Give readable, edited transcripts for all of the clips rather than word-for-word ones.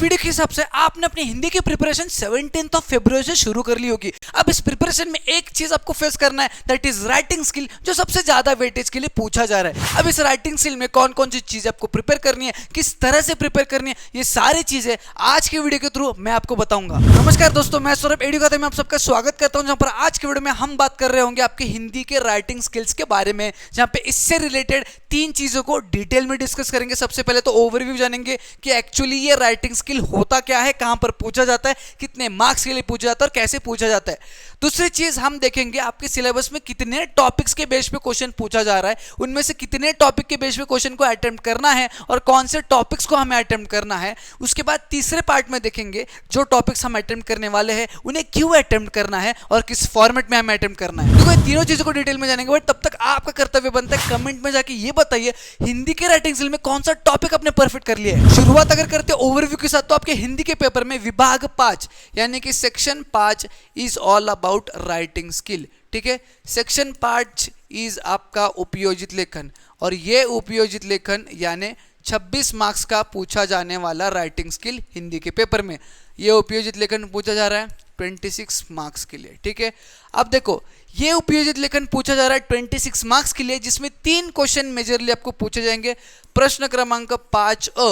Video के हिसाब से आपने अपनी हिंदी की प्रिपरेशन 17 फरवरी से शुरू कर ली होगी। अब इस प्रिपरेशन में एक चीज आपको फेस करना है, दैट इज राइटिंग स्किल, जो सबसे ज्यादा वेटेज के लिए पूछा जा रहा है। अब इस राइटिंग स्किल में कौन कौन सी चीजें आपको प्रिपेयर करनी है, किस तरह से प्रिपेयर करनी है, ये सारी चीजें आज की वीडियो के थ्रू मैं आपको बताऊंगा। नमस्कार दोस्तों, मैं सौरभ एडुकेटर में आप सबका स्वागत करता हूं, जहां पर आज की वीडियो में हम बात कर रहे होंगे आपके हिंदी के राइटिंग स्किल्स के बारे में, जहां पे इससे रिलेटेड 3 चीजों को डिटेल में डिस्कस करेंगे। सबसे पहले तो ओवरव्यू जानेंगे कि एक्चुअली ये राइटिंग स्किल होता क्या है, कहां पर पूछा जाता है, कितने मार्क्स के लिए पूछा जाता है और कैसे पूछा जाता है। दूसरी चीज हम देखेंगे आपके सिलेबस में कितने टॉपिक्स के बेस पे क्वेश्चन पूछा जा रहा है, उनमें से कितने टॉपिक के बेस पे क्वेश्चन को अटेम्प्ट करना है और कौन से टॉपिक्स को हमें अटेम्प्ट करना है। उसके बाद तीसरे पार्ट में देखेंगे जो टॉपिक्स हम अटेम्प्ट करने वाले हैं उन्हें क्यों अटेम्प्ट करना है और किस फॉर्मेट में हमें अटेम्प्ट करना है। देखो, तीनों चीजों को डिटेल में जानेंगे, बट तब तक आपका कर्तव्य बनता है कमेंट में जाके ये बताइए हिंदी के राइटिंग स्किल में कौन सा टॉपिक आपने परफेक्ट कर लिया है। शुरुआत अगर करते हैं ओवरव्यू के साथ, तो आपके हिंदी के पेपर में विभाग 5 यानी कि section 5 is all about writing skill. ठीक है, सेक्शन 5 इज आपका उपयोजित लेखन, और ये उपयोजित लेखन यानी 26 मार्क्स का पूछा जाने वाला राइटिंग स्किल हिंदी के पेपर में। ये उपयोजित लेखन पूछा जा रहा है 26 मार्क्स के लिए। ठीक है, अब देखो ये उपयोजित लेखन पूछा जा रहा है 26 मार्क्स के लिए, जिसमें 3 क्वेश्चन मेजरली आपको पूछे जाएंगे। प्रश्न क्रमांक 5A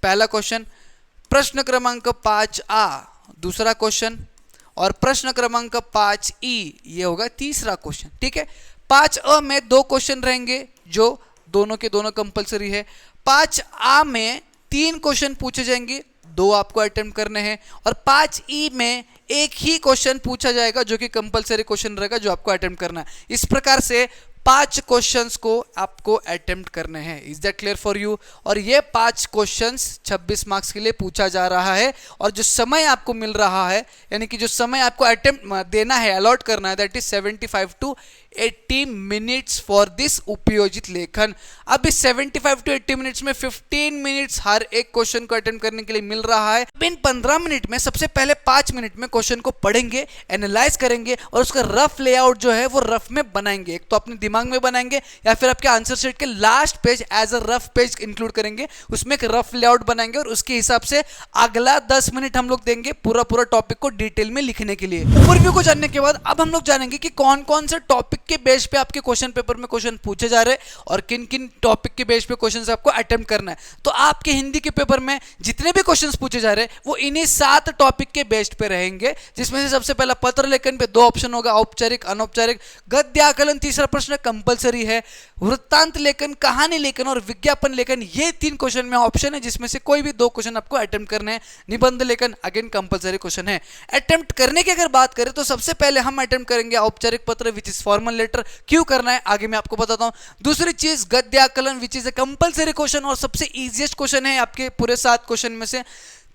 पहला क्वेश्चन, प्रश्न क्रमांक 5A दूसरा क्वेश्चन, और प्रश्न क्रमांक 5E ये होगा तीसरा क्वेश्चन। ठीक है, 5A में 2 क्वेश्चन रहेंगे जो दोनों के दोनों कंपलसरी है। 5A में 3 क्वेश्चन पूछे जाएंगे, 2 आपको अटेम्प्ट करने हैं, और 5E में एक ही क्वेश्चन पूछा जाएगा जो कि कंपलसरी क्वेश्चन रहेगा जो आपको अटेम्प्ट करना है। इस प्रकार से 5 क्वेश्चंस को आपको अटेम्प्ट करने हैं। Is that clear for you? और ये 5 क्वेश्चंस 26 मार्क्स के लिए पूछा जा रहा है, और जो समय आपको मिल रहा है यानी कि जो समय आपको अटेम्प्ट देना है, अलॉट करना है, that is 75 to 80 minutes for this उपयोजित लेखन। अब इस 75 to 80 मिनट्स में 15 मिनट्स हर एक क्वेश्चन को अटेम्प्ट करने के लिए मिल रहा है। अब इन 15 मिनट में सबसे पहले 5 मिनट में क्वेश्चन को पढ़ेंगे, एनालाइज करेंगे, और उसका रफ लेआउट जो है वो रफ में बनाएंगे। एक तो अपने दिमाग में बनाएंगे या फिर आपके आंसर शीट के last page as a rough page include करेंगे, उसमें एक रफ लेआउट बनाएंगे, और उसके हिसाब से अगला 10 मिनट हम लोग देंगे पूरा टॉपिक को डिटेल में लिखने के लिए। ओवरव्यू को जानने के बाद अब हम लोग जानेंगे कि कौन कौन से टॉपिक के बेस पे आपके क्वेश्चन पेपर में क्वेश्चन पूछे जा रहे हैं और किन किन टॉपिक के बेस पे क्वेश्चन आपको अटेम्प्ट करना है। तो आपके हिंदी के पेपर में जितने भी क्वेश्चन पूछे जा रहे हैं वो इन्हीं 7 टॉपिक के बेस पे रहेंगे, जिसमें से सबसे पहला पत्र लेखन पे 2 ऑप्शन होगा, औपचारिक अनौपचारिक। गद्य आकलन तीसरा प्रश्न कंपलसरी है। वृत्तांत लेखन, कहानी लेखन और विज्ञापन लेखन, ये 3 क्वेश्चन में ऑप्शन है, जिसमें से कोई भी 2 क्वेश्चन आपको अटेम्प्ट करने हैं। निबंध लेखन अगेन कंपलसरी क्वेश्चन है। अटेम्प्ट करने की अगर बात करें तो सबसे पहले हम अटेम्प्ट करेंगे औपचारिक पत्र विच इज फॉर्मल लेटर। क्यों करना है आगे मैं आपको बताता हूं। दूसरी चीज गद्य आकलन which is a compulsory question और सबसे इजीएस्ट क्वेश्चन है आपके पूरे 7 क्वेश्चन में से।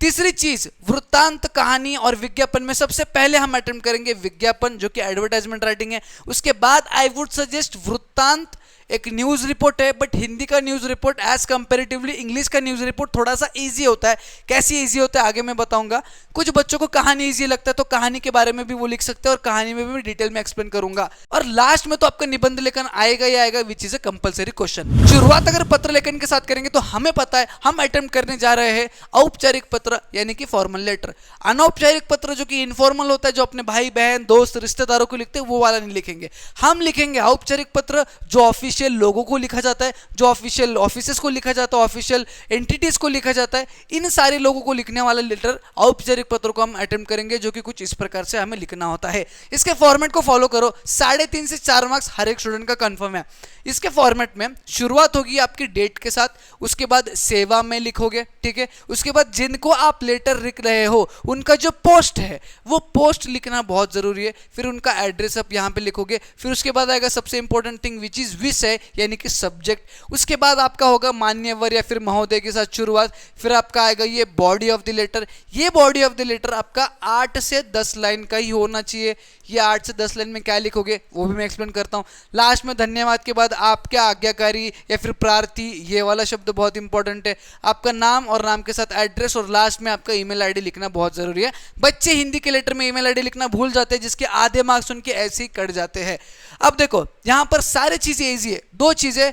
तीसरी चीज वृत्तांत, कहानी और विज्ञापन में सबसे पहले हम अटेम्प्ट करेंगे विज्ञापन, जो कि एडवर्टाइजमेंट राइटिंग है। उसके बाद आई वुड सजेस्ट वृत्तांत, एक न्यूज रिपोर्ट है, बट हिंदी का news report as comparatively English का न्यूज रिपोर्ट थोड़ा सा इजी होता है। कैसे इजी होता है आगे मैं बताऊंगा। कुछ बच्चों को कहानी इजी लगता है तो कहानी के बारे में भी वो लिख सकते हैं, और कहानी में भी डिटेल में एक्सप्लेन करूंगा। और लास्ट में तो आपका निबंध लेखन आएगा ही आएगा, which is a compulsory question. शुरुआत अगर पत्र लेखन के साथ करेंगे तो हमें पता है हम अटेम्प्ट करने जा रहे हैं औपचारिक पत्र यानी कि फॉर्मल लेटर। अनौपचारिक पत्र जो कि इनफॉर्मल होता है, जो अपने भाई बहन दोस्त रिश्तेदारों को लिखते हैं, वो वाला नहीं लिखेंगे। हम लिखेंगे औपचारिक पत्र जो ऑफिशियल लोगों को लिखा जाता है, जो ऑफिशियल ऑफिसेस को लिखा जाता है, ऑफिशियल एंटिटीज को लिखा जाता है, इन सारे लोगों को लिखने वाला लेटर औपचारिक पत्र को हम अटेम्प्ट करेंगे, जो कि कुछ इस प्रकार से हमें लिखना होता है। इसके फॉर्मेट को फॉलो करो, 3.5 से 4 मार्क्स हर एक स्टूडेंट का कंफर्म है। इसके फॉर्मेट में शुरुआत होगी आपकी डेट के साथ, उसके बाद सेवा में लिखोगे। ठीक है, उसके बाद जिनको आप लेटर लिख रहे हो उनका जो पोस्ट है वो पोस्ट लिखना बहुत जरूरी है। फिर उनका एड्रेस आप यहाँ पे लिखोगे। फिर उसके बाद आएगा सबसे इंपॉर्टेंट थिंग विच इज विषय यानी कि सब्जेक्ट। उसके बाद आपका होगा मान्यवर या फिर महोदय के साथ शुरुआत। फिर आपका आएगा ये बॉडी ऑफ द लेटर। ये बॉडी ऑफ द लेटर आपका 8 से 10 लाइन का ही होना चाहिए। ये 8 से 10 लाइन में क्या लिखोगे वो भी मैं एक्सप्लेन करता हूँ। लास्ट में धन्यवाद के बाद आपके आज्ञाकारी या फिर प्रार्थी, ये वाला शब्द बहुत इंपॉर्टेंट है। आपका नाम और नाम के साथ एड्रेस, और लास्ट में आपका ईमेल आईडी लिखना बहुत जरूरी है। बच्चे हिंदी के लेटर में ईमेल आईडी लिखना भूल जाते हैं, जिसके आधे मार्क्स उनके ऐसे ही कट जाते हैं। अब देखो यहाँ पर सारी चीजें इजी है। 2 चीजें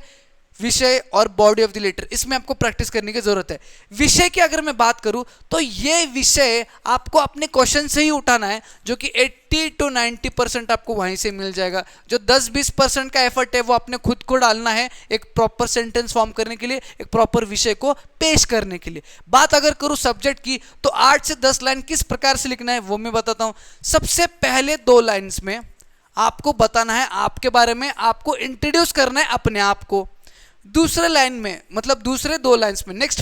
विषय और बॉडी ऑफ द लेटर, इसमें आपको प्रैक्टिस करने की जरूरत है। विषय की अगर मैं बात करूं तो ये विषय आपको अपने क्वेश्चन से ही उठाना है, जो कि 80 to 90% आपको वहीं से मिल जाएगा। जो 10-20% का एफर्ट है वो आपने खुद को डालना है एक प्रॉपर सेंटेंस फॉर्म करने के लिए, एक प्रॉपर विषय को पेश करने के लिए। बात अगर करूं सब्जेक्ट की तो 8 से 10 लाइन किस प्रकार से लिखना है वो मैं बताता हूं। सबसे पहले 2 लाइन्स में आपको बताना है आपके बारे में, आपको इंट्रोड्यूस करना है अपने आप को। दूसरे लाइन में, मतलब दूसरे 2 लाइन्स में, नेक्स्ट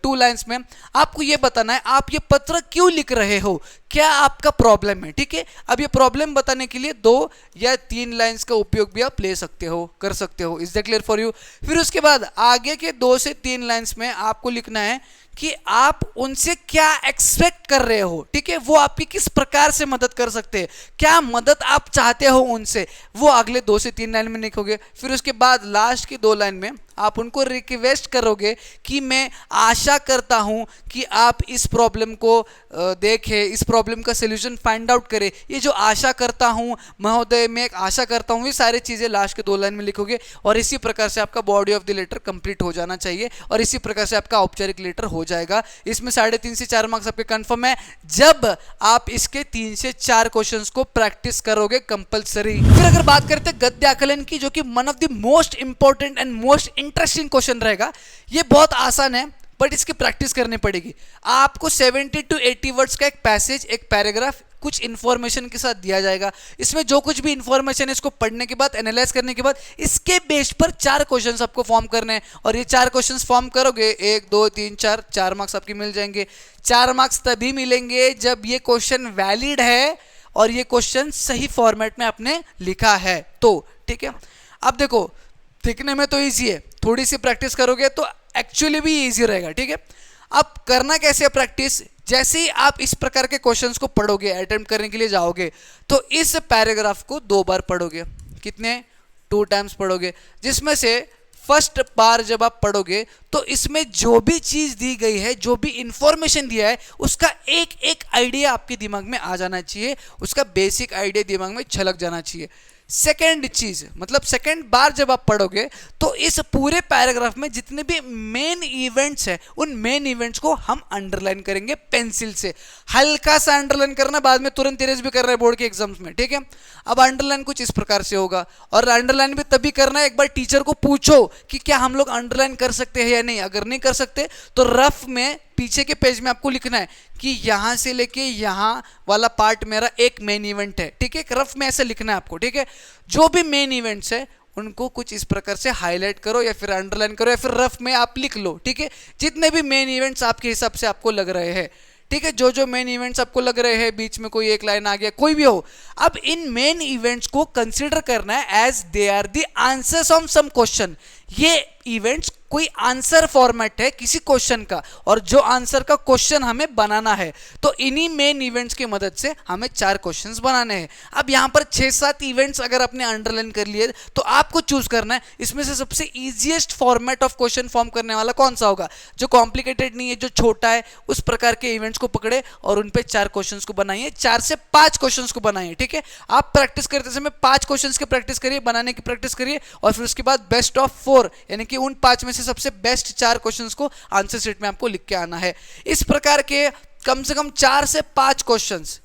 2 लाइन्स में आपको ये बताना है आप ये पत्र क्यों लिख रहे हो, क्या आपका प्रॉब्लम है। ठीक है, अब ये प्रॉब्लम बताने के लिए 2 या 3 लाइन्स का उपयोग भी आप ले सकते हो, कर सकते हो। Is that clear for you? फिर उसके बाद आगे के 2 से 3 लाइन्स में आपको लिखना है कि आप उनसे क्या एक्सपेक्ट कर रहे हो। ठीक है, वो आपकी किस प्रकार से मदद कर सकते हैं, क्या मदद आप चाहते हो उनसे, वो अगले 2 से 3 लाइन में लिखोगे। फिर उसके बाद लास्ट की 2 लाइन में आप उनको रिक्वेस्ट करोगे कि मैं आशा करता हूं कि आप इस प्रॉब्लम को देखें, इस प्रॉब्लम का सलूशन फाइंड आउट करें। ये जो आशा करता हूं महोदय, मैं एक आशा करता हूं, ये सारी चीज़ें लास्ट के 2 लाइन में लिखोगे। और इसी प्रकार से आपका body of the letter complete हो जाना चाहिए और इसी प्रकार से आपका औपचारिक लेटर हो जाएगा। इसमें 3.5 से 4 मार्क्स आपके कंफर्म है जब आप इसके 3 से 4 क्वेश्चंस को प्रैक्टिस करोगे कंपलसरी। फिर अगर बात करते हैं गद्य आकलन की, जो कि one of the most important and most interesting question रहेगा। ये बहुत आसान है बट इसकी प्रैक्टिस करनी पड़ेगी। आपको 70 to 80 वर्ड्स का एक पैसेज, एक पैराग्राफ कुछ इंफॉर्मेशन के साथ दिया जाएगा। इसमें जो कुछ भी इंफॉर्मेशन है इसको पढ़ने के बाद, एनालाइज करने के बाद, इसके बेस पर 4 क्वेश्चंस आपको फॉर्म करने हैं। और ये 4 क्वेश्चंस फॉर्म करोगे, 1 2 3 4 मार्क्स आपके मिल जाएंगे। 4 मार्क्स तभी मिलेंगे जब ये क्वेश्चन वैलिड है और ये क्वेश्चन सही फॉर्मेट में आपने लिखा है तो। ठीक है, अब देखो दिखने में तो ईजी है, थोड़ी सी प्रैक्टिस करोगे तो एक्चुअली भी ईजी रहेगा। ठीक है, अब करना कैसे है प्रैक्टिस? जैसे ही आप इस प्रकार के क्वेश्चंस को पढ़ोगे, अटेम्प्ट करने के लिए जाओगे, तो इस पैराग्राफ को 2 बार पढ़ोगे। कितने? 2 टाइम्स पढ़ोगे। जिसमें से फर्स्ट बार जब आप पढ़ोगे तो इसमें जो भी चीज दी गई है, जो भी इंफॉर्मेशन दिया है, उसका एक एक आइडिया आपके दिमाग में आ जाना चाहिए, उसका बेसिक आइडिया दिमाग में छलक जाना चाहिए। सेकेंड चीज, मतलब सेकेंड बार जब आप पढ़ोगे तो इस पूरे पैराग्राफ में जितने भी मेन इवेंट्स हैं, उन मेन इवेंट्स को हम अंडरलाइन करेंगे पेंसिल से। हल्का सा अंडरलाइन करना, बाद में तुरंत इरेज भी कर रहे हैं बोर्ड के एग्जाम्स में। ठीक है, अब अंडरलाइन कुछ इस प्रकार से होगा, और अंडरलाइन भी तभी करना है एक बार टीचर को पूछो कि क्या हम लोग अंडरलाइन कर सकते हैं या नहीं। अगर नहीं कर सकते तो रफ में पीछे के पेज में आपको लिखना है कि यहां से लेके यहां वाला पार्ट मेरा एक मेन इवेंट है। ठीक है, रफ में ऐसे लिखना है आपको। ठीक है, जो भी मेन इवेंट्स है उनको कुछ इस प्रकार से हाईलाइट करो या फिर अंडरलाइन करो या फिर रफ में आप लिख लो। ठीक है, जितने भी मेन इवेंट्स आपके हिसाब से आपको लग रहे हैं। ठीक है, जो मेन इवेंट्स आपको लग रहे हैं, बीच में कोई एक लाइन आ गया, कोई भी हो, अब इन मेन इवेंट्स को कंसीडर करना है as they are the answers of some question. ये इवेंट्स कोई आंसर फॉर्मेट है किसी क्वेश्चन का, और जो आंसर का क्वेश्चन हमें बनाना है, तो इन्हीं मेन इवेंट्स की मदद से हमें 4 क्वेश्चंस बनाने हैं। अब यहाँ पर 6-7 इवेंट्स अगर आपने अंडरलाइन कर लिए तो आपको चूज करना है इसमें से सबसे easiest format of question form करने वाला कौन सा होगा, जो कॉम्प्लिकेटेड नहीं है, जो छोटा है, उस प्रकार के इवेंट्स को पकड़े और उन पे 4 क्वेश्चंस को बनाइए, 4 से 5 क्वेश्चंस को बनाइए। ठीक है, आप प्रैक्टिस करते समय 5 क्वेश्चंस की प्रैक्टिस करिए, बनाने की प्रैक्टिस करिए, और फिर उसके बाद बेस्ट ऑफ 4 यानी कि उन 5 में से सबसे बेस्ट 4 क्वेश्चंस को आंसर शीट में आपको लिख के आना है। इस प्रकार के कम से कम 4 से 5 क्वेश्चंस,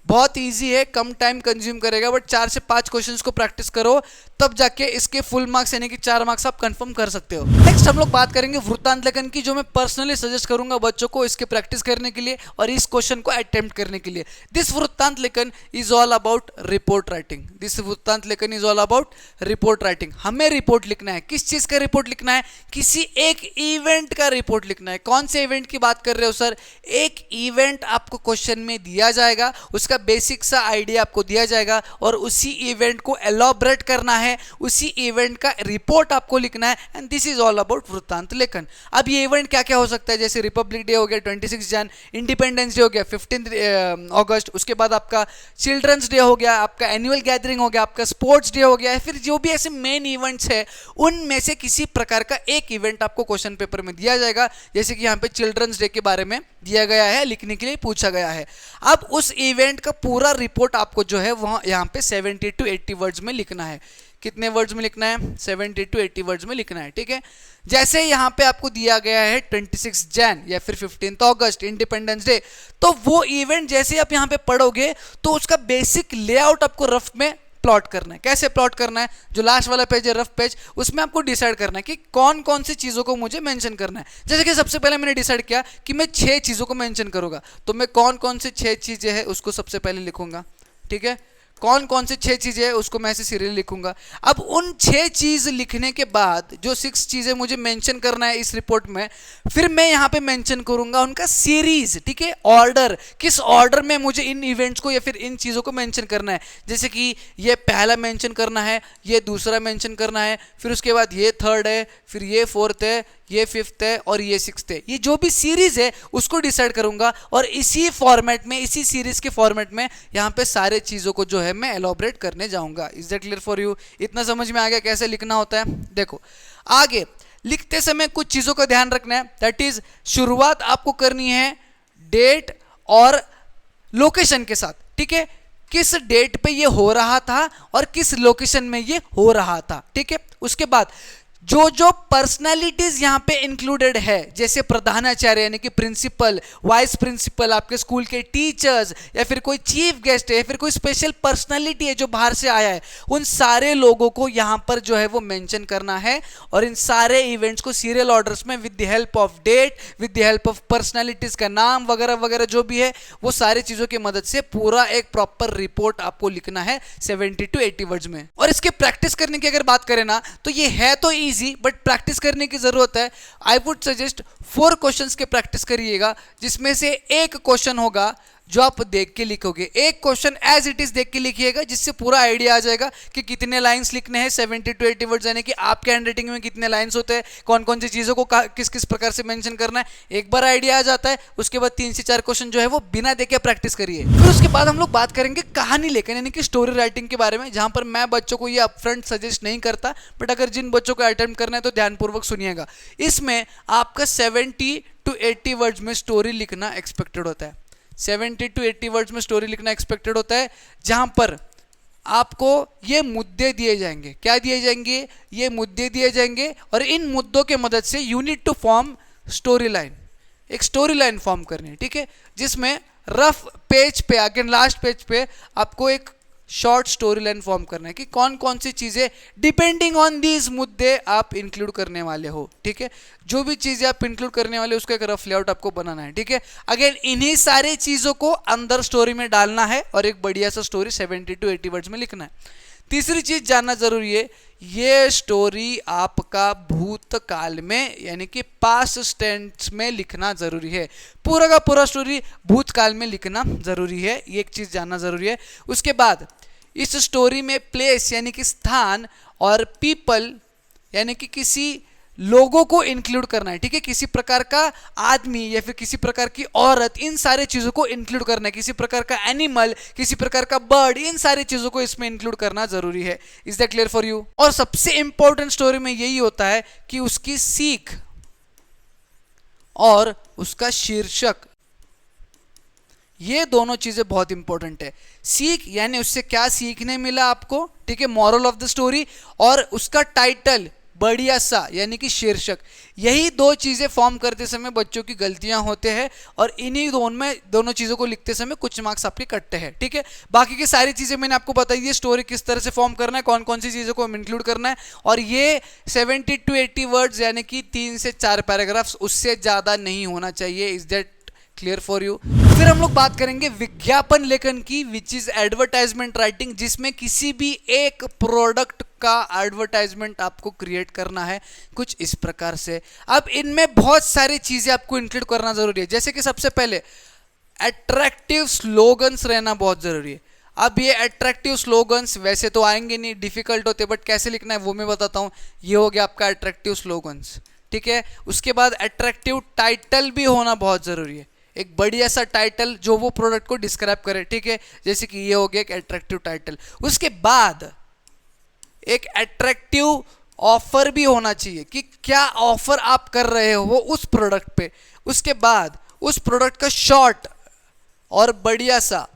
बहुत इजी है, कम टाइम कंज्यूम करेगा, बट 4 से 5 क्वेश्चंस को प्रैक्टिस करो, तब जाके इसके फुल मार्क्स यानी कि 4 मार्क्स आप कंफर्म कर सकते हो। नेक्स्ट हम लोग बात करेंगे वृत्तांत लेखन की, जो मैं पर्सनली सजेस्ट करूंगा बच्चों को इसके प्रैक्टिस करने के लिए और इस क्वेश्चन को अटेम्प्ट करने के लिए। दिस वृत्तांत लेखन is all about report writing. This वृत्तांत लेखन is all about report writing. हमें रिपोर्ट लिखना है। किस चीज का रिपोर्ट लिखना है? किसी एक इवेंट का रिपोर्ट लिखना है। कौन से इवेंट की बात कर रहे हो सर? एक इवेंट आपको क्वेश्चन में दिया जाएगा, उसका बेसिक सा आइडिया आपको दिया जाएगा और उसी इवेंट को एलॉबरेट करना है, उसी इवेंट का रिपोर्ट आपको लिखना है, and this is all about वृत्तांत लेखन। अब ये इवेंट क्या क्या हो सकता है? जैसे रिपब्लिक डे हो गया 26 जन, इंडिपेंडेंस डे हो गया 15 अगस्त, उसके बाद आपका चिल्ड्रंस डे हो गया, आपका एनुअल गैदरिंग हो गया, आपका स्पोर्ट्स डे हो गया, फिर जो भी ऐसे मेन इवेंट्स है उनमें से किसी प्रकार का एक इवेंट आपको क्वेश्चन पेपर में दिया जाएगा। जैसे कि यहाँ पे चिल्ड्रंस डे के बारे में दिया गया है, लिखने के लिए पूछा गया है। अब उस इवेंट का पूरा रिपोर्ट आपको जो है वहाँ यहाँ पे 70 to 80 वर्ड्स में लिखना है। कितने वर्ड्स में लिखना है, 70 to 80 वर्ड्स में लिखना है, ठीक है। जैसे यहाँ पे आपको दिया गया है 26 जैन या फिर 15 अगस्त इंडिपेंडेंस डे, तो वो इवेंट जैसे आप यहाँ पे पढ़ोगे तो उसका बेसिक लेआउट आपको रफ में प्लॉट करना है। कैसे प्लॉट करना है, जो लास्ट वाला पेज है रफ पेज, उसमें आपको डिसाइड करना है कि कौन कौन सी चीज़ों को मुझे मेंशन करना है। जैसे कि सबसे पहले मैंने डिसाइड किया कि मैं 6 चीज़ों को मेंशन करूंगा, तो मैं कौन कौन सी 6 चीज़ें हैं उसको सबसे पहले लिखूंगा, ठीक है। कौन कौन से 6 चीज़ें हैं उसको मैं ऐसे सीरियल लिखूंगा। अब उन 6 चीज़ लिखने के बाद जो 6 चीज़ें मुझे मेंशन करना है इस रिपोर्ट में, फिर मैं यहाँ पे मेंशन करूंगा उनका सीरीज, ठीक है, ऑर्डर, किस ऑर्डर में मुझे इन इवेंट्स को या फिर इन चीज़ों को मेंशन करना है। जैसे कि ये पहला मेंशन करना है, ये दूसरा मेंशन करना है, फिर उसके बाद ये थर्ड है, फिर ये फोर्थ है, ये फिफ्थ है और ये सिक्स्थ है। ये जो भी सीरीज है उसको डिसाइड करूंगा और इसी फॉर्मेट में, इसी सीरीज के फॉर्मेट में यहाँ पे सारे चीज़ों को जो है मैं एलोबरेट करने जाऊंगा। Is that clear for you? इतना समझ में आ गया कैसे लिखना होता है? देखो आगे लिखते समय कुछ चीज़ों का ध्यान रखना है। दैट इज शुरुआत आपको करनी है डेट और लोकेशन के साथ, ठीक है। किस डेट पे ये हो रहा था और किस लोकेशन में ये हो रहा था, ठीक है। उसके बाद जो जो पर्सनालिटीज यहाँ पे इंक्लूडेड है, जैसे प्रधानाचार्य यानी कि प्रिंसिपल, वाइस प्रिंसिपल, आपके स्कूल के टीचर्स, या फिर कोई चीफ गेस्ट है, या फिर कोई स्पेशल पर्सनालिटी है जो बाहर से आया है, उन सारे लोगों को यहाँ पर जो है वो मेंशन करना है। और इन सारे इवेंट्स को सीरियल ऑर्डर्स में with the help of date, with the help of personalities का नाम वगैरह वगैरह जो भी है, वो सारी चीज़ों की मदद से पूरा एक प्रॉपर रिपोर्ट आपको लिखना है 70 to 80 वर्ड्स में। और इसके प्रैक्टिस करने की अगर बात करें ना, तो ये है तो बट प्रैक्टिस करने की जरूरत है। आई वुड सजेस्ट 4 क्वेश्चंस के प्रैक्टिस करिएगा, जिसमें से एक क्वेश्चन होगा जो आप देख के लिखोगे। एक क्वेश्चन एज इट इज देख के लिखिएगा, जिससे पूरा आइडिया आ जाएगा कि कितने लाइंस लिखने हैं 70 to 80 वर्ड्स, यानी कि आपके हैंडराइटिंग में कितने लाइंस होते हैं, कौन कौन सी चीज़ों को किस किस प्रकार से मेंशन करना है। एक बार आइडिया आ जाता है, उसके बाद 3 से 4 क्वेश्चन जो है वो बिना देखे प्रैक्टिस करिए। फिर उसके बाद हम लोग बात करेंगे कहानी लेखन यानी कि स्टोरी राइटिंग के बारे में, जहां पर मैं बच्चों को ये अपफ्रंट सजेस्ट नहीं करता, बट अगर जिन बच्चों को अटेम्प्ट करना है तो ध्यानपूर्वक सुनिएगा। इसमें आपका 70 to 80 वर्ड्स में स्टोरी लिखना एक्सपेक्टेड होता है। 70 to 80 वर्ड्स में स्टोरी लिखना एक्सपेक्टेड होता है, जहां पर आपको ये मुद्दे दिए जाएंगे। क्या दिए जाएंगे? ये मुद्दे दिए जाएंगे, और इन मुद्दों के मदद से you need to form story line. एक स्टोरी लाइन फॉर्म करनी है, ठीक है, जिसमें रफ पेज पे, अगेन लास्ट पेज पे आपको एक शॉर्ट स्टोरी लाइन फॉर्म करना है कि कौन कौन सी चीज़ें डिपेंडिंग ऑन दीज मुद्दे आप इंक्लूड करने वाले हो, ठीक है। जो भी चीज़ें आप इंक्लूड करने वाले उसका एक रफ लेआउट आपको बनाना है, ठीक है। अगेन इन्हीं सारी चीज़ों को अंदर स्टोरी में डालना है और एक बढ़िया सा स्टोरी 70 to 80 वर्ड्स में लिखना है। तीसरी चीज़ जानना जरूरी है, ये स्टोरी आपका भूतकाल में यानी कि पास्ट टेंस में लिखना जरूरी है। पूरा का पूरा स्टोरी भूतकाल में लिखना जरूरी है, ये एक चीज़ जानना जरूरी है। उसके बाद इस स्टोरी में प्लेस यानी कि स्थान और पीपल यानी कि किसी लोगों को इंक्लूड करना है, ठीक है। किसी प्रकार का आदमी या फिर किसी प्रकार की औरत, इन सारे चीज़ों को इंक्लूड करना है। किसी प्रकार का एनिमल, किसी प्रकार का बर्ड, इन सारी चीज़ों को इसमें इंक्लूड करना जरूरी है। Is that clear for you? और सबसे इंपॉर्टेंट स्टोरी में यही होता है कि उसकी सीख और उसका शीर्षक, ये दोनों चीजें बहुत इंपॉर्टेंट है। सीख यानी उससे क्या सीखने मिला आपको, ठीक है, मॉरल ऑफ द स्टोरी, और उसका टाइटल बढ़िया सा यानी कि शीर्षक। यही 2 चीज़ें फॉर्म करते समय बच्चों की गलतियां होते हैं, और इन्हीं दोनों चीज़ों को लिखते समय कुछ मार्क्स आपके कटते हैं, ठीक है। बाकी की सारी चीज़ें मैंने आपको बताई दी, स्टोरी किस तरह से फॉर्म करना है, कौन कौन सी चीज़ों को इंक्लूड करना है, और ये 70 to 80 वर्ड्स यानी कि 3 से 4 पैराग्राफ्स, उससे ज़्यादा नहीं होना चाहिए। Is that clear for you? फिर हम लोग बात करेंगे विज्ञापन लेखन की, विच इज एडवर्टाइजमेंट राइटिंग, जिसमें किसी भी एक प्रोडक्ट का एडवर्टाइजमेंट आपको क्रिएट करना है कुछ इस प्रकार से। अब इनमें बहुत सारी चीजें आपको इंक्लूड करना जरूरी है, जैसे कि सबसे पहले अट्रैक्टिव स्लोगन्स रहना बहुत जरूरी है। अब ये अट्रैक्टिव स्लोगन्स वैसे तो आएंगे नहीं, डिफिकल्ट होते, बट कैसे लिखना है वो मैं बताता हूँ। ये हो गया आपका अट्रैक्टिव स्लोगन्स, ठीक है। उसके बाद अट्रैक्टिव टाइटल भी होना बहुत जरूरी है, एक बढ़िया सा टाइटल जो वो प्रोडक्ट को डिस्क्राइब करे, ठीक है, जैसे कि ये हो गया एक अट्रैक्टिव टाइटल। उसके बाद एक अट्रैक्टिव ऑफर भी होना चाहिए कि क्या ऑफर आप कर रहे हो उस प्रोडक्ट पे। उसके बाद उस प्रोडक्ट का शॉर्ट और बढ़िया सा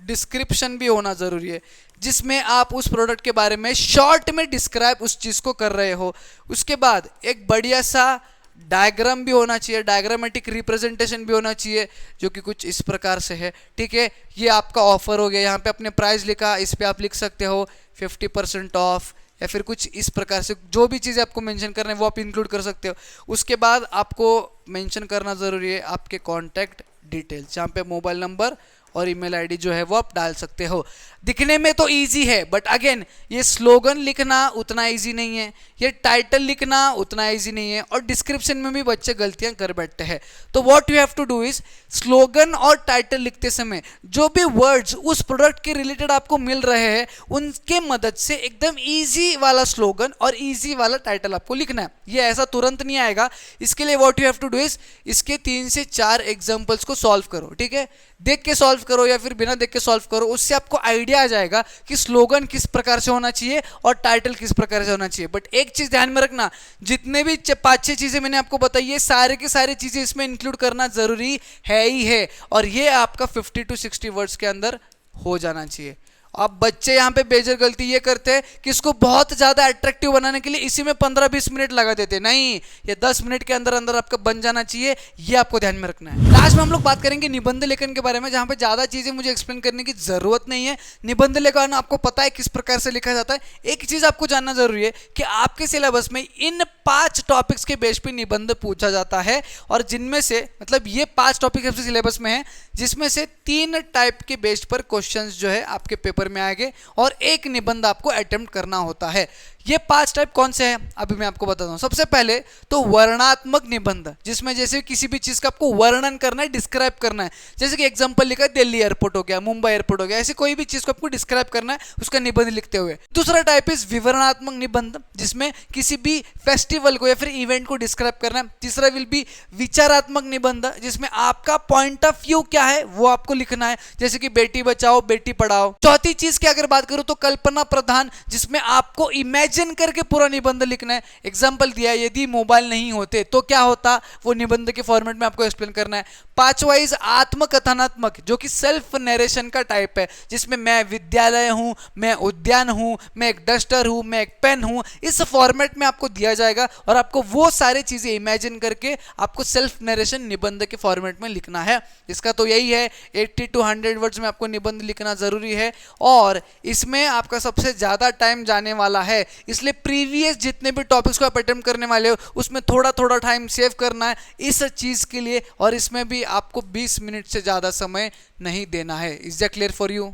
डिस्क्रिप्शन भी होना जरूरी है, जिसमें आप उस प्रोडक्ट के बारे में शॉर्ट में डिस्क्राइब उस चीज़ को कर रहे हो। उसके बाद एक बढ़िया सा डायग्राम भी होना चाहिए, डायग्रामेटिक रिप्रेजेंटेशन भी होना चाहिए, जो कि कुछ इस प्रकार से है। ठीक है, ये आपका ऑफर हो गया, यहाँ पे अपने प्राइस लिखा, इस पे आप लिख सकते हो 50% ऑफ, या फिर कुछ इस प्रकार से जो भी चीज़ें आपको मेंशन करना है वो आप इंक्लूड कर सकते हो। उसके बाद आपको मेंशन करना ज़रूरी है आपके कॉन्टैक्ट डिटेल्स, जहाँ पे मोबाइल नंबर और ईमेल आईडी जो है वो आप डाल सकते हो। दिखने में तो इजी है, बट अगेन ये स्लोगन लिखना उतना इजी नहीं है, ये टाइटल लिखना उतना इजी नहीं है, और डिस्क्रिप्शन में भी बच्चे गलतियां कर बैठते हैं। तो what you have to do is, slogan और टाइटल लिखते समय जो भी वर्ड्स उस प्रोडक्ट के रिलेटेड आपको मिल रहे हैं उनके मदद से एकदम ईजी वाला स्लोगन और ईजी वाला टाइटल आपको लिखना है। ये ऐसा तुरंत नहीं आएगा, इसके लिए what you have to do is इसके 3 से 4 एग्जाम्पल्स को सॉल्व करो। ठीक है, देख के सॉल्व करो या फिर बिना देख के सॉल्व करो, उससे आपको आइडिया आ जाएगा कि स्लोगन किस प्रकार से होना चाहिए और टाइटल किस प्रकार से होना चाहिए। बट एक चीज ध्यान में रखना, जितने भी 5-6 चीजें मैंने आपको बताई है सारे की सारी चीजें इसमें इंक्लूड करना जरूरी है ही है, और ये आपका 50 to 60 वर्ड्स के अंदर हो जाना चाहिए। अब बच्चे यहाँ पे बेजर गलती ये करते हैं कि इसको बहुत ज्यादा अट्रैक्टिव बनाने के लिए इसी में 15-20 मिनट लगा देते हैं। नहीं, ये 10 मिनट के अंदर अंदर आपका बन जाना चाहिए, ये आपको ध्यान में रखना है। लास्ट में हम लोग बात करेंगे निबंध लेखन के बारे में, जहाँ पे ज्यादा चीजें मुझे एक्सप्लेन करने की जरूरत नहीं है। निबंध लेखन आपको पता है किस प्रकार से लिखा जाता है। एक चीज आपको जानना जरूरी है कि आपके सिलेबस में इन 5 टॉपिक्स के बेस पे निबंध पूछा जाता है, और जिनमें से मतलब ये 5 टॉपिक आपके सिलेबस में है, जिसमें से 3 टाइप के बेस पर क्वेश्चंस जो है आपके पेपर में आएंगे और एक निबंध आपको अटेम्प्ट करना होता है। ये 5 टाइप कौन से हैं अभी मैं आपको बताता हूं। सबसे पहले तो वर्णनात्मक निबंध, जिसमें जैसे किसी भी चीज का आपको वर्णन करना है, डिस्क्राइब करना है। जैसे कि एग्जांपल लिखा है दिल्ली एयरपोर्ट हो गया, मुंबई एयरपोर्ट हो गया, ऐसी कोई भी चीज को आपको डिस्क्राइब करना है उसका निबंध लिखते हुए। दूसरा टाइप इज विवरणात्मक निबंध, जिसमें किसी भी फेस्टिवल को या फिर इवेंट को डिस्क्राइब करना है। तीसरा विल बी विचारात्मक निबंध, जिसमें आपका पॉइंट ऑफ व्यू क्या है वो आपको लिखना है, जैसे कि बेटी बचाओ बेटी पढ़ाओ। चौथी चीज की अगर बात करूं तो कल्पना प्रधान, जिसमें आपको इमेजिन करके पूरा निबंध लिखना है। एग्जांपल दिया है, यदि मोबाइल नहीं होते तो क्या होता, वो निबंध के फॉर्मेट में आपको एक्सप्लेन करना है। पांचवा इज आत्मकथनात्मक, जो कि सेल्फ नरेशन का टाइप है, जिसमें मैं विद्यालय हूं, मैं उद्यान हूं, मैं एक डस्टर हूं, मैं एक पेन हूं, इस फॉर्मेट में आपको दिया जाएगा और आपको वो सारी चीजें इमेजिन करके आपको सेल्फ नरेशन निबंध के फॉर्मेट में लिखना है। इसका तो यही है 80 to 100 वर्ड्स में आपको निबंध लिखना जरूरी है, और इसमें आपका सबसे ज्यादा टाइम जाने वाला है। इसलिए प्रीवियस जितने भी टॉपिक्स को आप अटेम्प्ट करने वाले हो उसमें थोड़ा थोड़ा टाइम सेव करना है इस चीज के लिए, और इसमें भी आपको 20 मिनट से ज्यादा समय नहीं देना है। Is that clear for you?